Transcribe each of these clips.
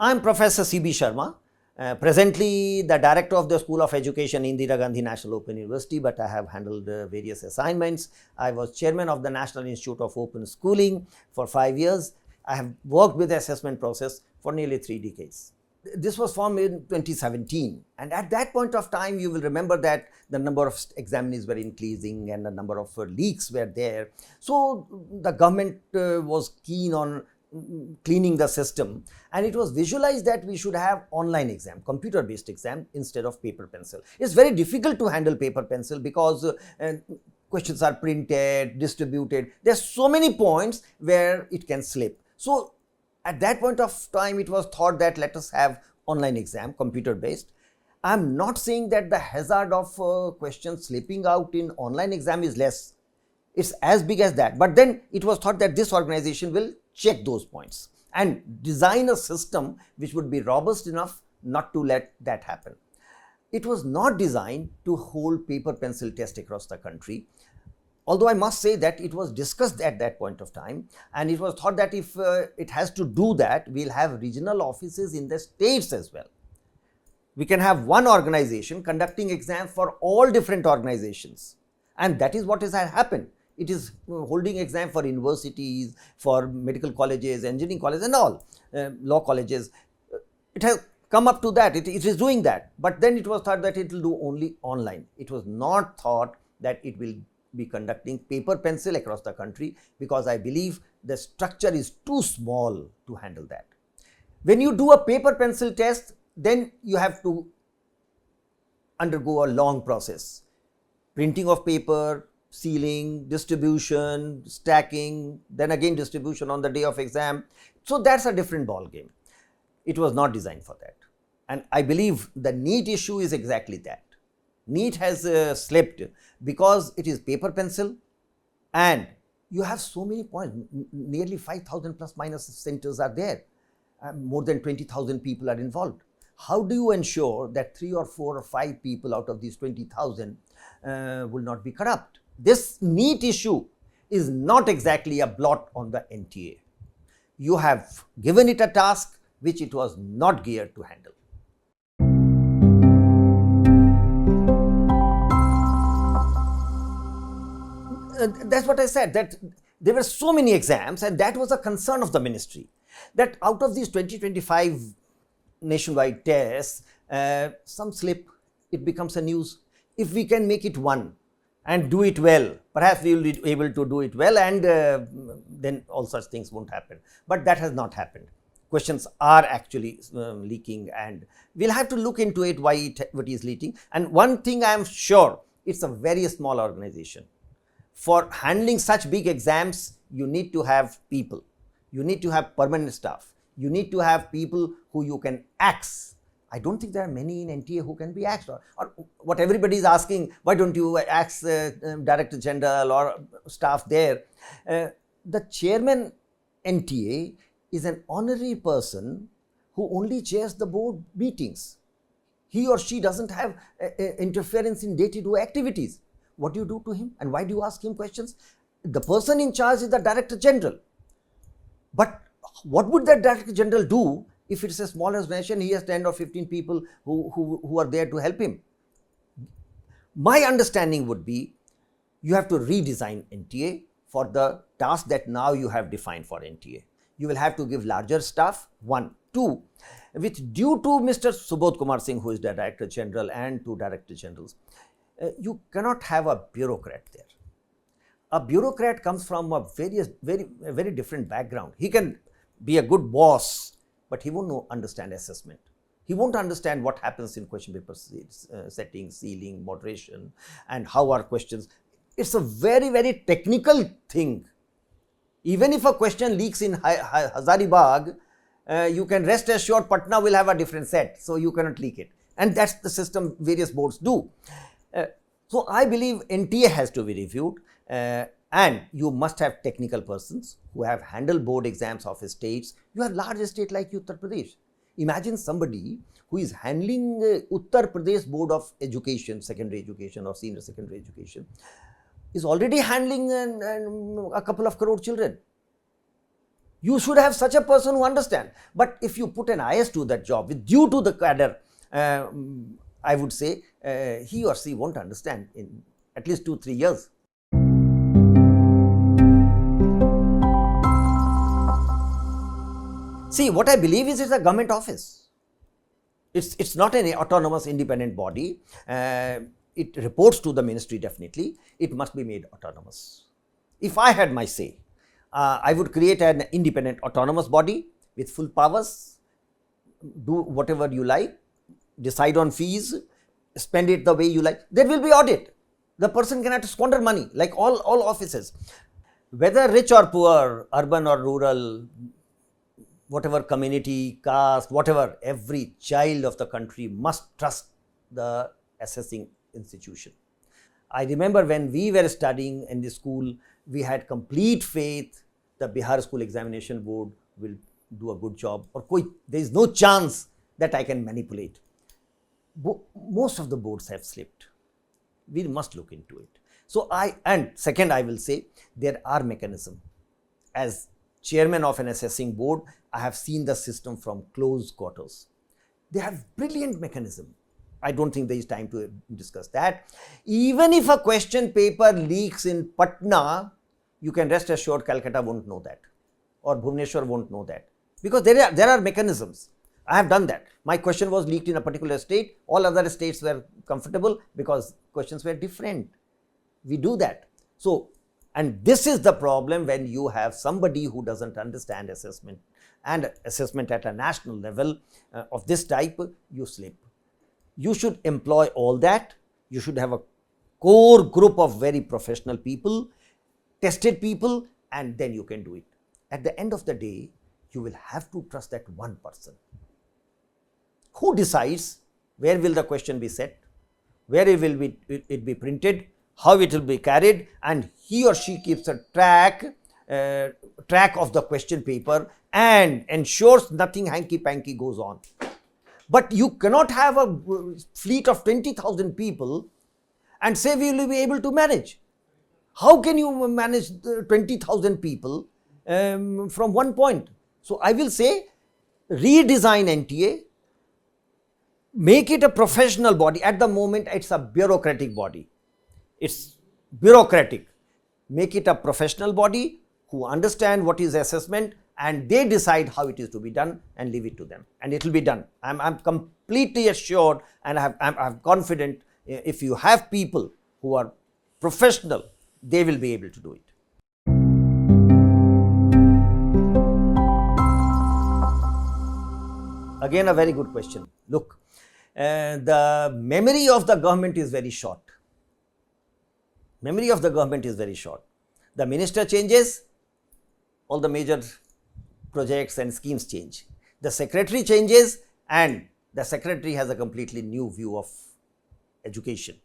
I am Professor C.B. Sharma, presently the Director of the School of Education, Indira Gandhi National Open University, but I have handled various assignments. I was Chairman of the National Institute of Open Schooling for 5 years. I have worked with the assessment process for nearly 3 decades. This was formed in 2017, and at that point of time you will remember that the number of examinees were increasing and the number of leaks were there. So the government was keen on cleaning the system, and it was visualized that we should have online exam, computer based exam instead of paper pencil. It's very difficult to handle paper pencil because questions are printed, distributed. There's so many points where it can slip. So at that point of time, it was thought that let us have online exam, computer based. I'm not saying that the hazard of questions slipping out in online exam is less. It's as big as that. But then it was thought that this organization will check those points and design a system which would be robust enough not to let that happen. It was not designed to hold paper pencil test across the country. Although I must say that it was discussed at that point of time, and it was thought that if it has to do that, we'll have regional offices in the states as well. We can have one organization conducting exams for all different organizations, and that is what has happened. It is holding exam for universities, for medical colleges, engineering colleges and all, law colleges. It has come up to that, it is doing that, but then it was thought that it will do only online. It was not thought that it will be conducting paper pencil across the country, because I believe the structure is too small to handle that. When you do a paper pencil test, then you have to undergo a long process. Printing of paper, sealing, distribution, stacking, then again distribution on the day of exam. So that's a different ball game. It was not designed for that. And I believe the NEET issue is exactly that. NEET has slipped because it is paper pencil, and you have so many points, nearly 5,000 plus minus centers are there, more than 20,000 people are involved. How do you ensure that 3 or 4 or 5 people out of these 20,000 will not be corrupt? This NEET issue is not exactly a blot on the NTA. You have given it a task which it was not geared to handle. That's what I said, that there were so many exams, and that was a concern of the ministry, that out of these 20-25 nationwide tests, some slip, it becomes a news. If we can make it one and do it well, perhaps we will be able to do it well, and then all such things won't happen. But that has not happened. Questions are actually leaking, and we'll have to look into it, why it is leaking. And one thing I am sure, it's a very small organization. For handling such big exams, you need to have people, you need to have permanent staff, you need to have people who you can axe. I don't think there are many in NTA who can be axed, or what everybody is asking, why don't you axe Director General or staff there? The chairman NTA is an honorary person who only chairs the board meetings. He or she doesn't have interference in day-to-day activities. What do you do to him, and why do you ask him questions? The person in charge is the Director General. But what would that Director General do if it's a small organization? He has 10 or 15 people who are there to help him. My understanding would be you have to redesign NTA for the task that now you have defined for NTA. You will have to give larger staff, 1. 2, with due to Mr. Subodh Kumar Singh, who is the Director General, and 2 Director Generals, you cannot have a bureaucrat there. A bureaucrat comes from a very different background. He can be a good boss, but he won't understand assessment. He won't understand what happens in question paper setting, sealing, moderation, and how are questions. It's a very technical thing. Even if a question leaks in Hazaribagh, you can rest assured Patna will have a different set, so you cannot leak it. And that's the system various boards do. So I believe NTA has to be reviewed, and you must have technical persons who have handled board exams of states. You have large state like Uttar Pradesh. Imagine somebody who is handling Uttar Pradesh Board of Education, secondary education or senior secondary education, is already handling a couple of crore children. You should have such a person who understands. But if you put an IS to that job with due to the cadre, I would say he or she won't understand in at least 2-3 years. See, what I believe is it's a government office. It's not an autonomous independent body. It reports to the ministry definitely. It must be made autonomous. If I had my say, I would create an independent autonomous body with full powers, do whatever you like, decide on fees, spend it the way you like. There will be audit. The person cannot squander money like all offices. Whether rich or poor, urban or rural, whatever community, caste, whatever, every child of the country must trust the assessing institution. I remember when we were studying in the school, we had complete faith the Bihar School Examination Board will do a good job, or there is no chance that I can manipulate. Most of the boards have slipped. We must look into it. So and second, I will say there are mechanisms. As chairman of an assessing board, I have seen the system from close quarters. They have brilliant mechanism. I don't think there is time to discuss that. Even if a question paper leaks in Patna, you can rest assured Calcutta won't know that, or Bhubaneswar won't know that, because there are mechanisms. I have done that. My question was leaked in a particular state. All other states were comfortable because questions were different. We do that. So, and this is the problem when you have somebody who doesn't understand assessment, and assessment at a national level of this type, you slip. You should employ all that. You should have a core group of very professional people, tested people, and then you can do it. At the end of the day, you will have to trust that one person who decides where will the question be set, where it will be printed, how it will be carried, and he or she keeps a track of the question paper and ensures nothing hanky-panky goes on. But you cannot have a fleet of 20,000 people and say we will be able to manage. How can you manage 20,000 people from one point? So I will say redesign NTA, make it a professional body. At the moment, it's a bureaucratic body. It's bureaucratic. Make it a professional body who understand what is assessment, and they decide how it is to be done, and leave it to them, and it will be done. I'm completely assured, and I'm confident if you have people who are professional, they will be able to do it. Again, a very good question. Look, the memory of the government is very short. Memory of the government is very short. The minister changes, all the major projects and schemes change. The secretary changes, and the secretary has a completely new view of education.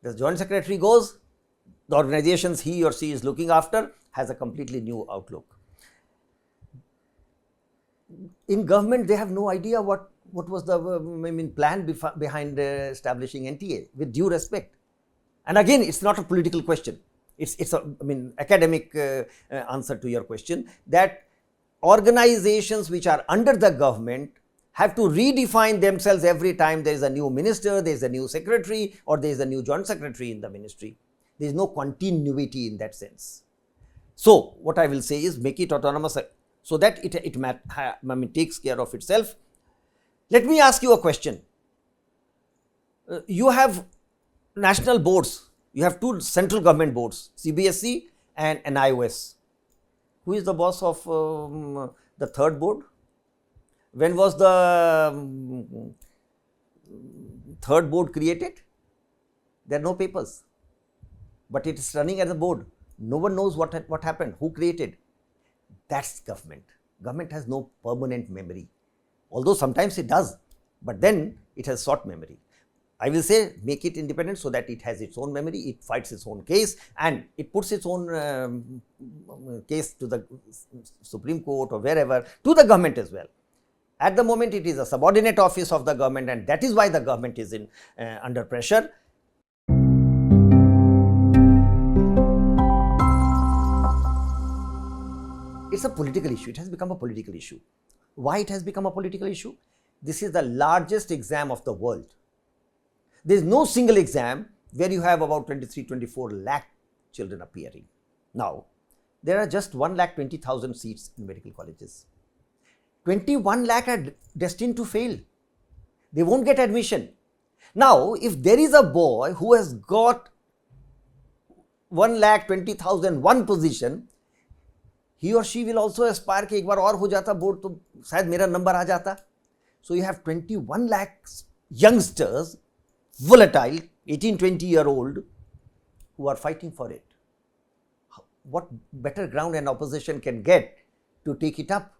The joint secretary goes, the organizations he or she is looking after has a completely new outlook. In government, they have no idea what was the plan behind establishing NTA, with due respect. And again, it's not a political question. It's a academic answer to your question, that organizations which are under the government have to redefine themselves every time there is a new minister, there is a new secretary, or there is a new joint secretary in the ministry. There is no continuity in that sense. So what I will say is make it autonomous so that it takes care of itself. Let me ask you a question. You have national boards. You have two central government boards, CBSE and NIOS. Who is the boss of the third board? When was the third board created? There are no papers, but it is running as a board. No one knows what happened, who created. That's government. Government has no permanent memory, although sometimes it does, but then it has short memory. I will say make it independent so that it has its own memory, it fights its own case, and it puts its own case to the Supreme Court or wherever, to the government as well. At the moment, it is a subordinate office of the government, and that is why the government is under pressure. It's a political issue. It has become a political issue. Why it has become a political issue? This is the largest exam of the world. There is no single exam where you have about 23-24 lakh children appearing. Now, there are just 1,20,000 seats in medical colleges. 21 lakh are destined to fail. They won't get admission. Now, if there is a boy who has got 1,20,000 one position, he or she will also aspire कि एक बार और हो जाता board तो शायद मेरा number आ जाता. So you have 21 lakhs youngsters, volatile, 18-20-year-old, who are fighting for it. What better ground an opposition can get to take it up?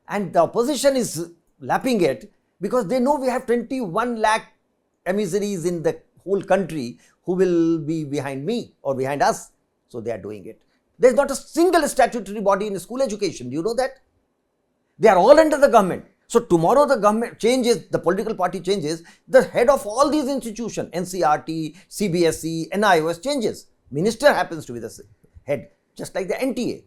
And the opposition is lapping it because they know we have 21 lakh emissaries in the whole country who will be behind me or behind us. So they are doing it. There is not a single statutory body in school education. Do you know that? They are all under the government. So tomorrow the government changes, the political party changes, the head of all these institutions, NCRT, CBSE, NIOS changes. Minister happens to be the head, just like the NTA.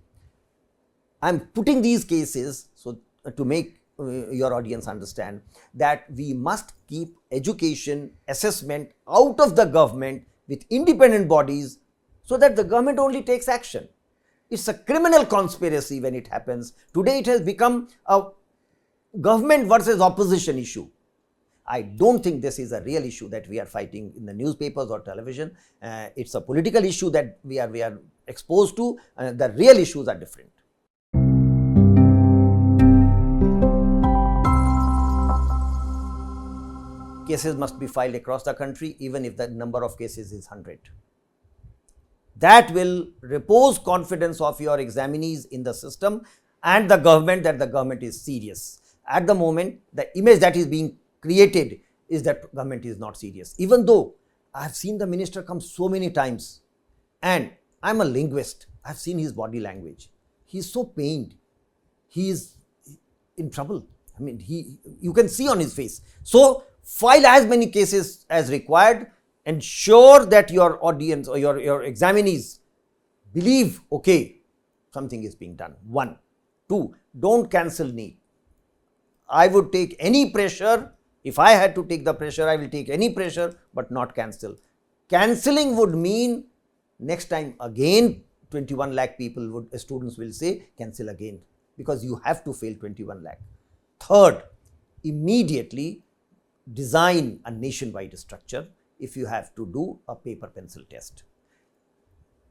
I am putting these cases so to make your audience understand that we must keep education assessment out of the government with independent bodies so that the government only takes action. It's a criminal conspiracy when it happens. Today it has become a government versus opposition issue. I don't think this is a real issue that we are fighting in the newspapers or television. It's a political issue that we are exposed to. The real issues are different. Cases must be filed across the country even if the number of cases is 100. That will repose confidence of your examinees in the system and the government that the government is serious. At the moment, the image that is being created is that government is not serious. Even though I have seen the minister come so many times and I am a linguist, I have seen his body language. He is so pained. He is in trouble. I mean, you can see on his face. So, file as many cases as required. Ensure that your audience or your examinees believe, okay, something is being done. 1. 2. Don't cancel NEET. I would take any pressure. If I had to take the pressure, I will take any pressure, but not cancel. Cancelling would mean next time again 21 lakh people students will say cancel again because you have to fail 21 lakh. Third, immediately design a nationwide structure if you have to do a paper pencil test.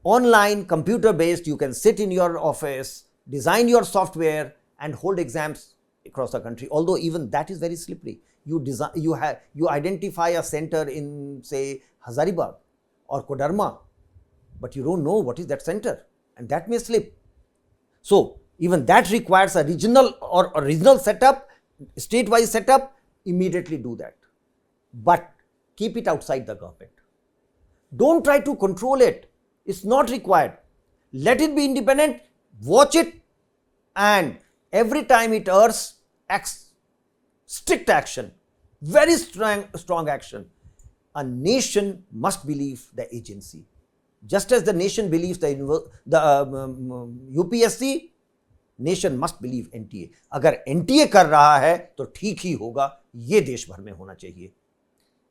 Online, computer based, you can sit in your office, design your software and hold exams across the country, although even that is very slippery. You identify a center in say Hazaribagh or Kodarma, but you don't know what is that center and that may slip. So even that requires a regional or a regional setup, state-wise setup. Immediately do that, but keep it outside the government. Don't try to control it. It's not required. Let it be independent, watch it, and every time it errs, strict action, very strong action. A nation must believe the agency. Just as the nation believes the UPSC, nation must believe NTA. अगर NTA कर रहा है तो ठीक ही होगा, ये देश भर में होना चाहिए.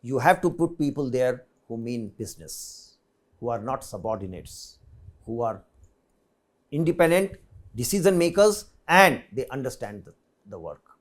You have to put people there who mean business, who are not subordinates, who are independent decision makers and they understand the work.